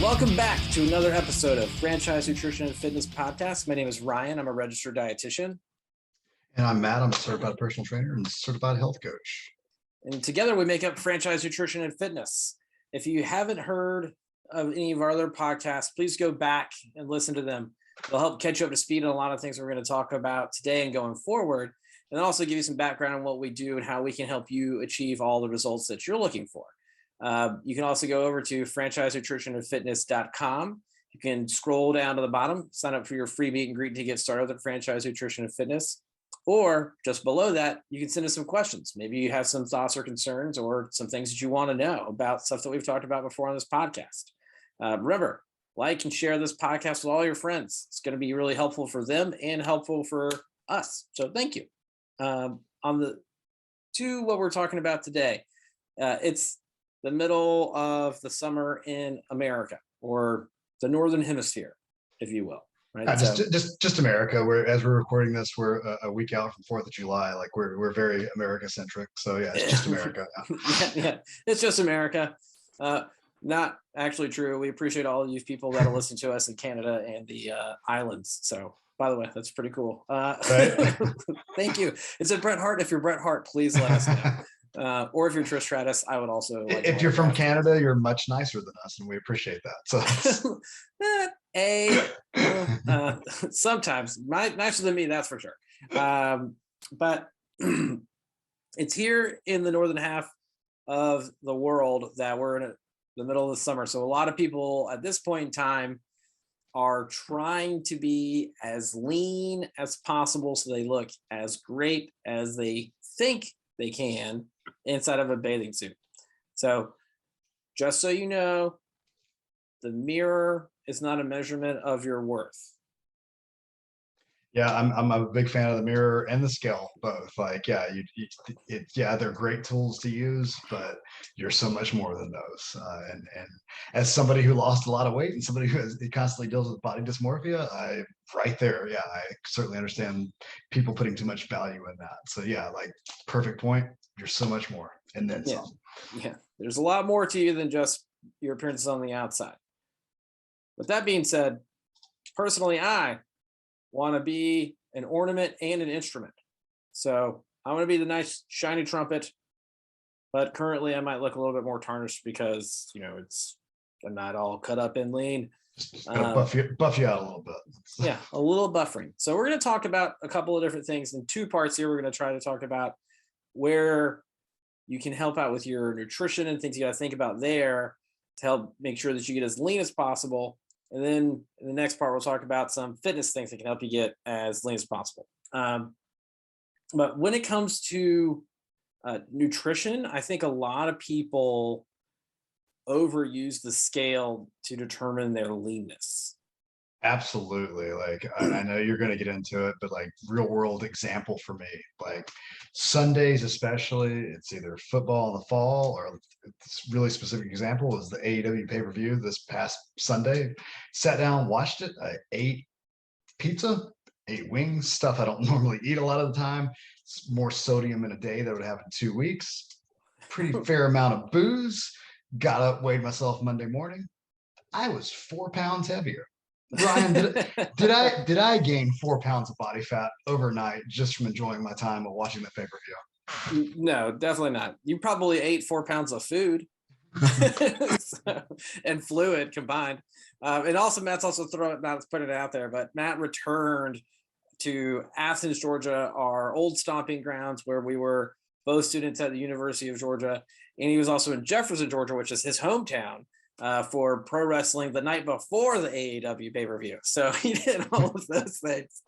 Welcome back to another episode of Franchise Nutrition and Fitness Podcast. My name is Ryan. I'm a registered dietitian. And I'm Matt. I'm a certified personal trainer and certified health coach. And together we make up Franchise Nutrition and Fitness. If you haven't heard of any of our other podcasts, please go back and listen to them. They'll help catch you up to speed on a lot of things we're going to talk about today and going forward, and also give you some background on what we do and how we can help you achieve all the results that you're looking for. You can also go over to franchisenutritionandfitness.com. You can scroll down to the bottom, sign up for your free meet and greet to get started with Franchise Nutrition and Fitness. Or just below that, you can send us some questions. Maybe you have some thoughts or concerns or some things that you want to know about stuff that we've talked about before on this podcast. Remember, like and share this podcast with all your friends. It's going to be really helpful for them and helpful for us. So thank you. On to what we're talking about today. It's the middle of the summer in America, or the Northern Hemisphere, if you will. Right? Just America. As we're recording this, we're a week out from 4th of July. Like we're very America centric. So yeah, it's just America. Yeah, it's just America. Not actually true. We appreciate all of you people that'll listen to us in Canada and the islands. So by the way, that's pretty cool. Right? Thank you. It's a Bret Hart. If you're Bret Hart, please let us know. Or if you're Trish Stratus, I would also. If you're from Canada, you're much nicer than us, and we appreciate that. So, sometimes nicer than me, that's for sure. But it's here in the northern half of the world that we're in the middle of the summer. So a lot of people at this point in time are trying to be as lean as possible so they look as great as they think they can inside of a bathing suit. So just so you know, the mirror is not a measurement of your worth. Yeah, I'm a big fan of the mirror and the scale, both. Like, yeah, they're great tools to use, but you're so much more than those. And as somebody who lost a lot of weight and somebody who constantly deals with body dysmorphia, I certainly understand people putting too much value in that. So yeah, like perfect point. You're so much more, and then some. Yeah, there's a lot more to you than just your appearances on the outside. With that being said, personally, I want to be an ornament and an instrument. So I want to be the nice shiny trumpet, but currently I might look a little bit more tarnished because, I'm not all cut up and lean. Buff you out a little bit. Yeah, a little buffering. So we're going to talk about a couple of different things in two parts here. We're going to try to talk about where you can help out with your nutrition and things you got to think about there to help make sure that you get as lean as possible. And then in the next part, we'll talk about some fitness things that can help you get as lean as possible. But when it comes to nutrition, I think a lot of people overuse the scale to determine their leanness. Absolutely. Like, I know you're going to get into it, but like real world example for me, like Sundays, especially, it's either football in the fall, or this really specific example is the AEW pay-per-view this past Sunday. Sat down, watched it. I ate pizza, ate wings, stuff I don't normally eat a lot of the time. It's more sodium in a day than I would have in 2 weeks. Pretty fair amount of booze. Got up, weighed myself Monday morning. I was 4 pounds heavier. Ryan, did I gain 4 pounds of body fat overnight just from enjoying my time of watching the pay-per-view? No, definitely not. You probably ate 4 pounds of food and fluid combined. And also Matt's also putting it out there, but Matt returned to Athens, Georgia, our old stomping grounds where we were both students at the University of Georgia. And he was also in Jefferson, Georgia, which is his hometown. For pro wrestling the night before the AEW pay-per-view. So he did all of those things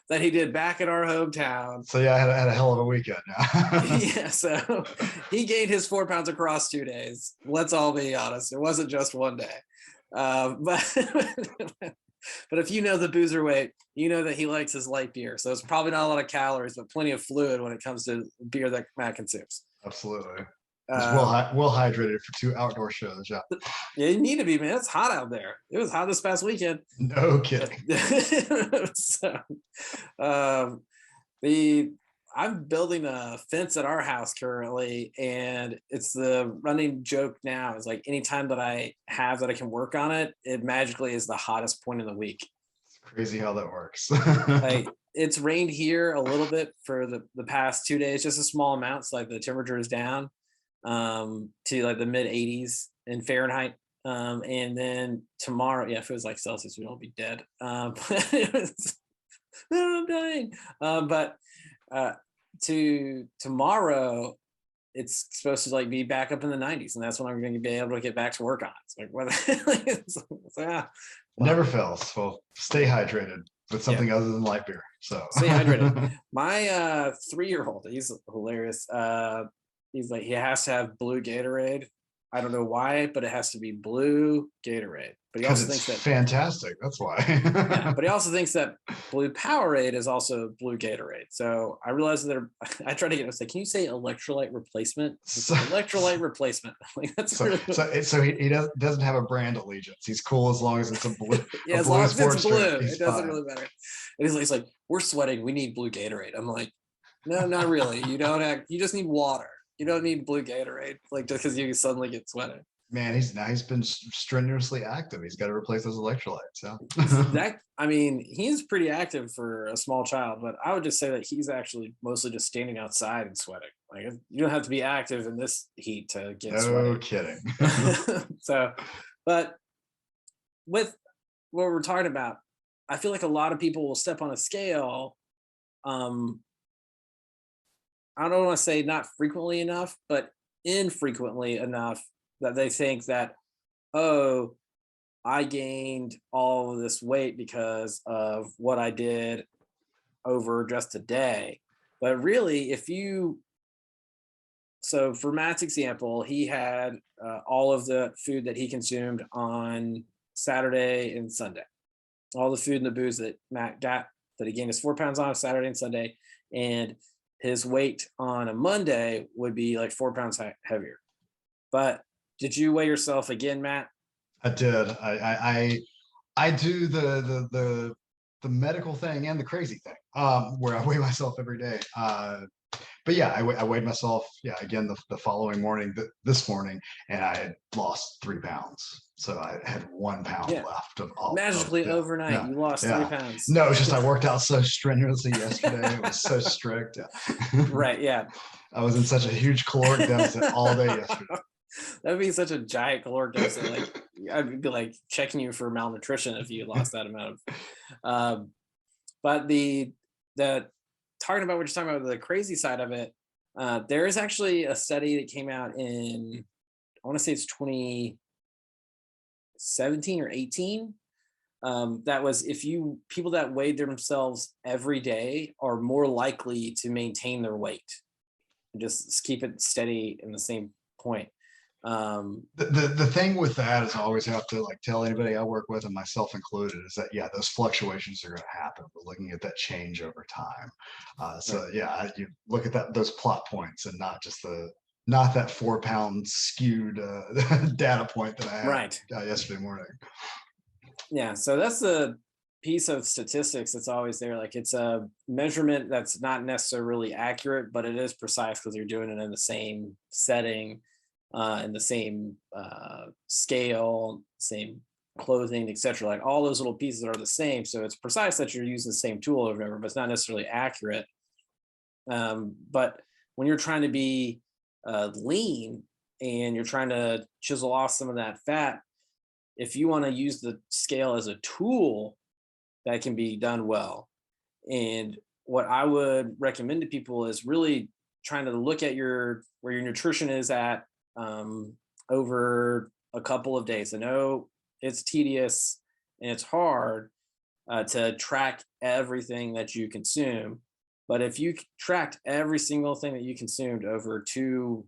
that he did back in our hometown. So yeah, I had a hell of a weekend. Yeah, so he gained his 4 pounds across 2 days. Let's all be honest. It wasn't just one day. But if you know the boozer weight, you know that he likes his light beer. So it's probably not a lot of calories, but plenty of fluid when it comes to beer that Matt consumes. Absolutely. Well hydrated for 2 outdoor shows. Yeah, you need to be, man. It's hot out there. It was hot this past weekend. No kidding. So, the I'm building a fence at our house currently, and it's the running joke now. Is like anytime that I have that I can work on it, it magically is the hottest point in the week. It's crazy how that works. Like it's rained here a little bit for the past 2 days, just a small amount. So like the temperature is down to like the mid 80s in Fahrenheit. And then tomorrow, yeah, if it was like Celsius, we'd all be dead. I'm dying. But uh, to tomorrow, it's supposed to like be back up in the 90s, and that's when I'm going to be able to get back to work on it. It's like, what? Well, Never fails. Well, stay hydrated with yeah, something other than light beer. So stay hydrated. My 3-year-old, he's hilarious. He's like, he has to have blue Gatorade. I don't know why, but it has to be blue Gatorade. But he because also it's thinks that, fantastic. That's yeah, why. but he also thinks that blue Powerade is also blue Gatorade. So I realized that I tried to get. I was like, "Can you say electrolyte replacement?" He's So, like, electrolyte replement. Like that's so, really so he doesn't have a brand allegiance. He's cool as long as it's yeah. a As long blue as it's sports drink. blue, He's it doesn't fine. really matter. And he's like, "We're sweating. We need blue Gatorade." I'm like, "No, not really. You don't have. You just need water. You don't need blue Gatorade. Like just because you suddenly get sweating." Man, he's been strenuously active. He's got to replace those electrolytes. Yeah. That I mean, he's pretty active for a small child, but I would just say that he's actually mostly just standing outside and sweating. Like you don't have to be active in this heat to get No sweaty. kidding. So, but with what we're talking about, I feel like a lot of people will step on a scale. Um, I don't want to say not frequently enough, but infrequently enough that they think that, oh, I gained all of this weight because of what I did over just a day. But really, if you, so for Matt's example, he had all of the food that he consumed on Saturday and Sunday, all the food and the booze that Matt got that he gained his 4 pounds on Saturday and Sunday. And his weight on a Monday would be like 4 pounds heavier. But did you weigh yourself again, Matt? I did. I do the medical thing and the crazy thing, where I weigh myself every day. But yeah, I weighed myself, yeah, again the following morning, this morning, and I had lost 3 pounds. So I had 1 pound Yeah. left Magically yeah, overnight, yeah, you lost three yeah. pounds. No, it's just I worked out so strenuously yesterday. It was so strict. Yeah. Right. Yeah. I was in such a huge caloric deficit all day yesterday. That'd be such a giant caloric deficit. Like I'd be like checking you for malnutrition if you lost that amount of. But the talking about what you're talking about, the crazy side of it, there is actually a study that came out in, I want to say it's 2017 or 18. That was if you people that weighed themselves every day are more likely to maintain their weight and just keep it steady in the same point. The thing with that is I always have to like tell anybody I work with and myself included is that yeah, those fluctuations are going to happen. We're looking at that change over time. So Right. yeah, you look at those plot points and not just not that 4 pound skewed data point that I had Right. yesterday morning. Yeah, so that's the piece of statistics that's always there. Like it's a measurement that's not necessarily accurate, but it is precise because you're doing it in the same setting, in the same scale, same clothing, etc. Like all those little pieces are the same. So it's precise that you're using the same tool over and over, but it's not necessarily accurate. But when you're trying to be lean and you're trying to chisel off some of that fat, if you want to use the scale as a tool, that can be done well. And what I would recommend to people is really trying to look at your where your nutrition is at over a couple of days. I know it's tedious and it's hard to track everything that you consume, but if you tracked every single thing that you consumed over two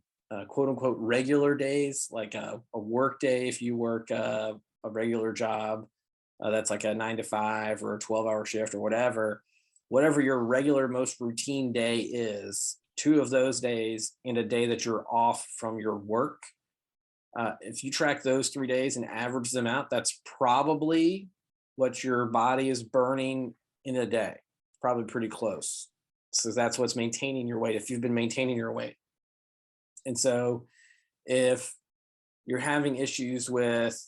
quote unquote regular days, like a work day, if you work a regular job that's like a 9 to 5 or a 12-hour shift or whatever your regular most routine day is, 2 of those days and a day that you're off from your work. If you track those 3 days and average them out, that's probably what your body is burning in a day. Probably pretty close. So that's what's maintaining your weight if you've been maintaining your weight. And so if you're having issues with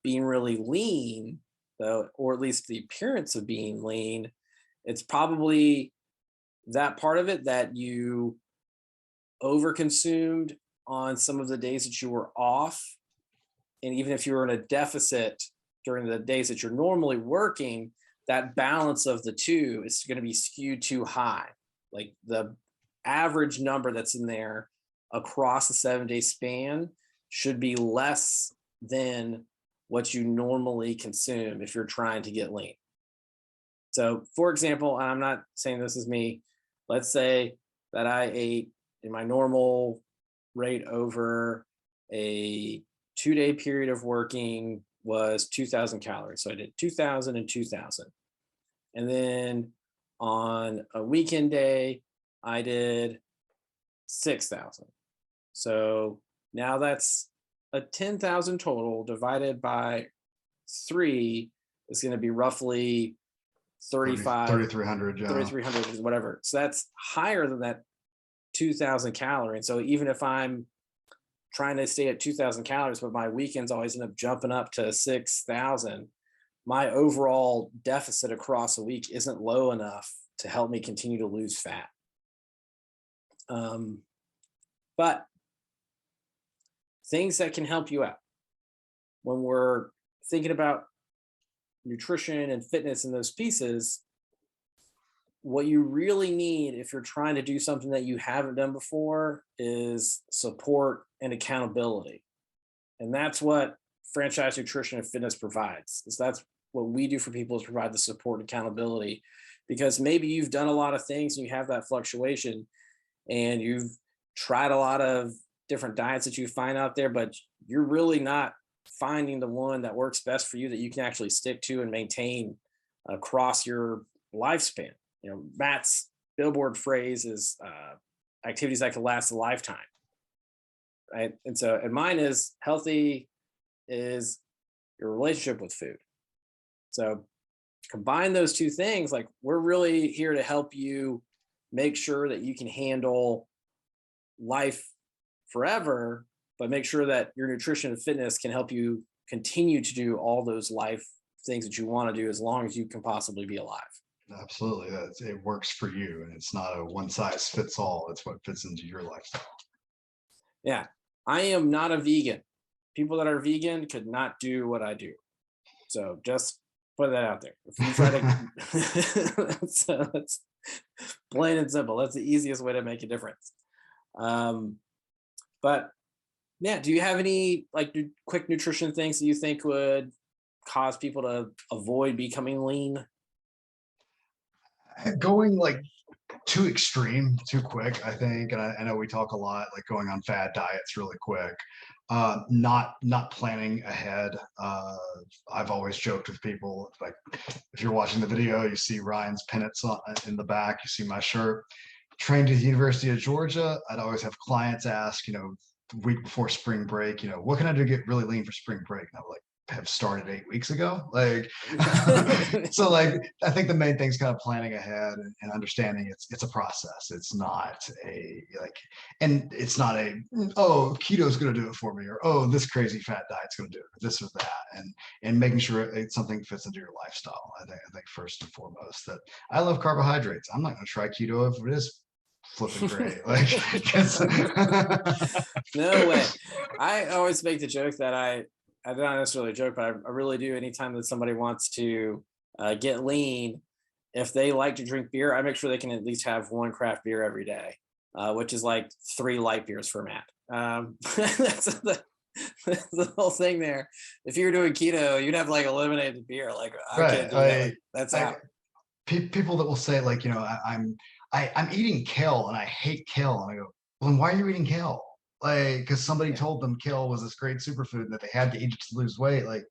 being really lean, though, or at least the appearance of being lean, it's probably that part of it that you overconsumed on some of the days that you were off. And even if you were in a deficit during the days that you're normally working, that balance of the two is going to be skewed too high. Like the average number that's in there across the 7-day span should be less than what you normally consume if you're trying to get lean. So for example, and I'm not saying this is me, let's say that I ate in my normal rate over a 2-day period of working was 2,000 calories. So I did 2,000 and 2,000. And then on a weekend day, I did 6,000. So now that's a 10,000 total divided by 3 is going to be roughly 3,300, 3,300, whatever. So that's higher than that 2,000 calorie. And so even if I'm trying to stay at 2,000 calories, but my weekends always end up jumping up to 6,000, my overall deficit across a week isn't low enough to help me continue to lose fat. But things that can help you out when we're thinking about nutrition and fitness and those pieces, what you really need if you're trying to do something that you haven't done before is support and accountability. And that's what Franchise Nutrition and Fitness provides. That's what we do for people, is provide the support and accountability, because maybe you've done a lot of things and you have that fluctuation and you've tried a lot of different diets that you find out there, but you're really not finding the one that works best for you that you can actually stick to and maintain across your lifespan. You know, Matt's billboard phrase is activities that can last a lifetime, right? And so, and mine is healthy is your relationship with food. So combine those two things, like we're really here to help you make sure that you can handle life forever, but make sure that your nutrition and fitness can help you continue to do all those life things that you want to do as long as you can possibly be alive. Absolutely. It works for you, and it's not a one size fits all. It's what fits into your lifestyle. Yeah. I am not a vegan. People that are vegan could not do what I do. So just put that out there. If you try to, so that's plain and simple. That's the easiest way to make a difference. But yeah, do you have any like quick nutrition things that you think would cause people to avoid becoming lean? Going like too extreme, too quick, I think. And I know we talk a lot like going on fad diets really quick. Not planning ahead. I've always joked with people, like if you're watching the video, you see Ryan's pennants in the back, you see my shirt. Trained at the University of Georgia, I'd always have clients ask, the week before spring break, what can I do to get really lean for spring break? And I would have started 8 weeks ago. Like, so like, I think the main thing is kind of planning ahead and understanding it's a process. It's not and it's not oh, keto's going to do it for me, or, oh, this crazy fat diet's going to do it, or this or that. And making sure something fits into your lifestyle. I think first and foremost, that I love carbohydrates. I'm not going to try keto if it is flipping great. Like, no way. I always make the joke that I don't necessarily joke, but I really do. Anytime that somebody wants to get lean, if they like to drink beer, I make sure they can at least have one craft beer every day, which is like 3 light beers for Matt. That's the whole thing there. If you were doing keto, you'd have like eliminated beer. Like, I can't do that. Like, that's out. People that will say like, I'm eating kale and I hate kale. And I go, well, then why are you eating kale? Like, because somebody told them kale was this great superfood and that they had to eat it to lose weight. Like,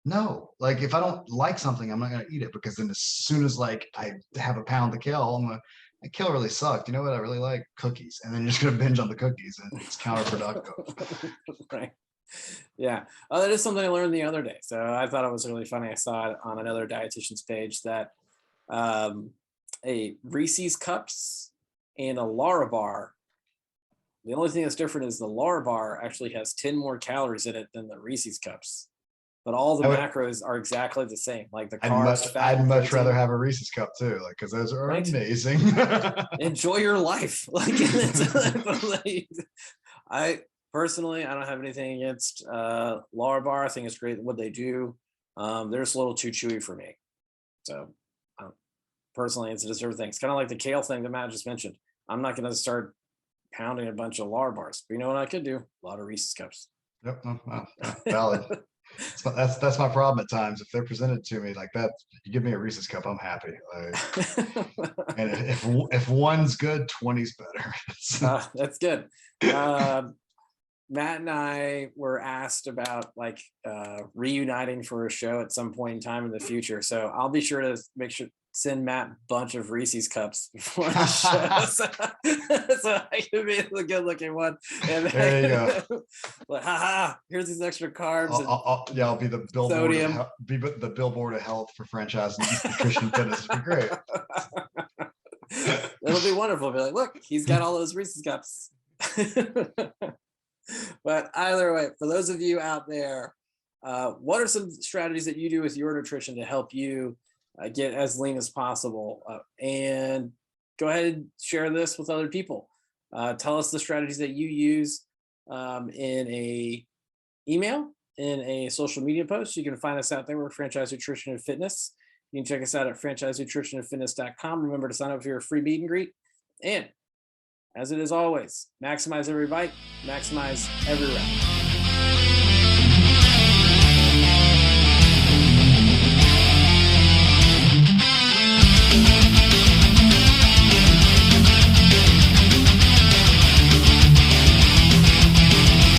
no, like if I don't like something, I'm not going to eat it, because then as soon as like I have a pound of kale, I'm like, that kale really sucked. You know what I really like? Cookies. And then you're just going to binge on the cookies, and it's counterproductive. Right. Yeah. Oh, that is something I learned the other day. So I thought it was really funny. I saw it on another dietitian's page that a Reese's Cups and a Larabar. The only thing that's different is the Larabar actually has 10 more calories in it than the Reese's Cups. But all the I would, macros are exactly the same, like the I'd carbs, much, fat, I'd and much rather protein. have a Reese's cup too, like because those are Right? amazing. Enjoy your life. Like it's, I personally, I don't have anything against Larabar. I think it's great what they do. They're just a little too chewy for me. So personally, it's a deserved thing. It's kind of like the kale thing that Matt just mentioned. I'm not going to start pounding a bunch of Larabars, but you know what I could do? A lot of Reese's Cups. Yep, no, no, no, valid. That's my problem at times. If they're presented to me like that, you give me a Reese's cup, I'm happy. Like, and if one's good, 20's better. That's good. Matt and I were asked about like reuniting for a show at some point in time in the future. So I'll be sure to send Matt a bunch of Reese's cups before the show. So I can be the good looking one. And There you go. Like, haha, here's these extra carbs. I'll be the billboard sodium. be the billboard of health for franchise nutrition fitness. It'd be great. It'll be wonderful. Be like, look, he's got all those Reese's cups. But either way, for those of you out there, what are some strategies that you do with your nutrition to help you get as lean as possible? And go ahead and share this with other people. Tell us the strategies that you use in a email, in a social media post. You can find us out there. We're Franchise Nutrition and Fitness. You can check us out at franchisenutritionandfitness.com. Remember to sign up for your free meet and greet. And as it is always, maximize every bite, maximize every rep.